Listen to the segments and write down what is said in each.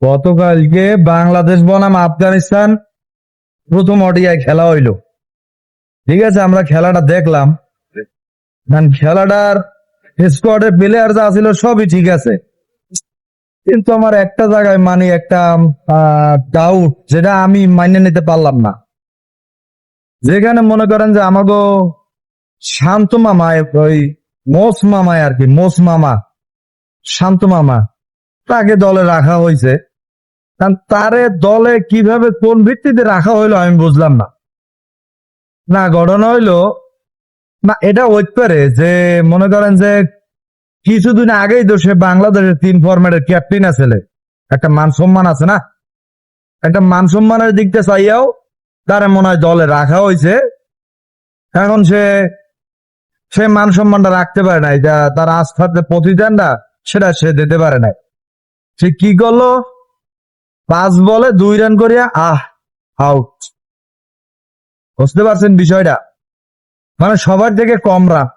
গতকালকে বাংলাদেশ বনাম আফগানিস্তান প্রথম ওডিআই খেলা হইলো। ঠিক আছে, আমরা খেলাটা দেখলাম। খেলাটার স্কোয়াডের প্লেয়ার যা ছিল সবই ঠিক আছে, কিন্তু আমার একটা জায়গায় মানে একটা ডাউট, যেটা আমি মাইনে নিতে পারলাম না। যেখানে মনে করেন যে আমাগো শান্ত মামায়, ওই মোস মামায় আর কি, মোস মামা, শান্ত মামা, তাকে দলে রাখা হয়েছে। কারণ তারে দলে কিভাবে কোন ভিত্তিতে রাখা হইলো আমি বুঝলাম না। না, ঘটনা হইলো না, এটা হইতে পারে যে মনে করেন যে কিছুদিন আগেই তো সে বাংলাদেশের 3 ফরম্যাটের ক্যাপ্টেন আছে, একটা মান সম্মান আছে না, একটা মান সম্মানের দিকটা চাইয়াও তারে মনে হয় দলে রাখা হয়েছে। এখন সে সে মান সম্মানটা রাখতে পারে নাই, তার আস্থার যে প্রতিদানটা সেটা সে দিতে পারে নাই। সে কি করলো, 5 বলে 2 রান করিয়া আউট। বুঝতে পারছেন বিষয়টা? মানে সবার থেকে কম রান,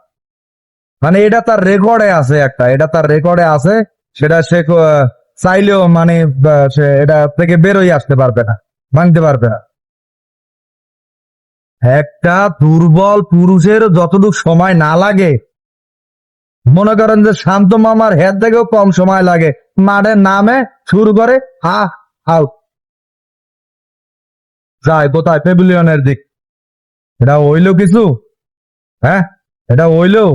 মানে এটা তার রেকর্ডে আছে, এটা তার রেকর্ডে আছে। সেটা সে চাইলেও মানে সে এটা থেকে বেরোই আসতে পারবে না, ভাঙতে পারবে না। একটা দুর্বল পুরুষের যতটুকু সময় না লাগে, মনে করেন যে শান্ত মামার হেড থেকেও কম সময় লাগে, মাঠে নামে শুরু করে আউট, যায় কোথায়, প্যাভিলিয়নের দিক। এটা হইলো কিছু? হ্যাঁ, এটা হইলো?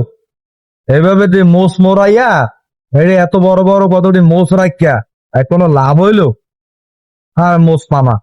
এভাবে যে মোষ মোরাইয়া, এত বড় বড় কতটি মোষ রাখিয়া কোনো লাভ হইলো? আর মোষ মামা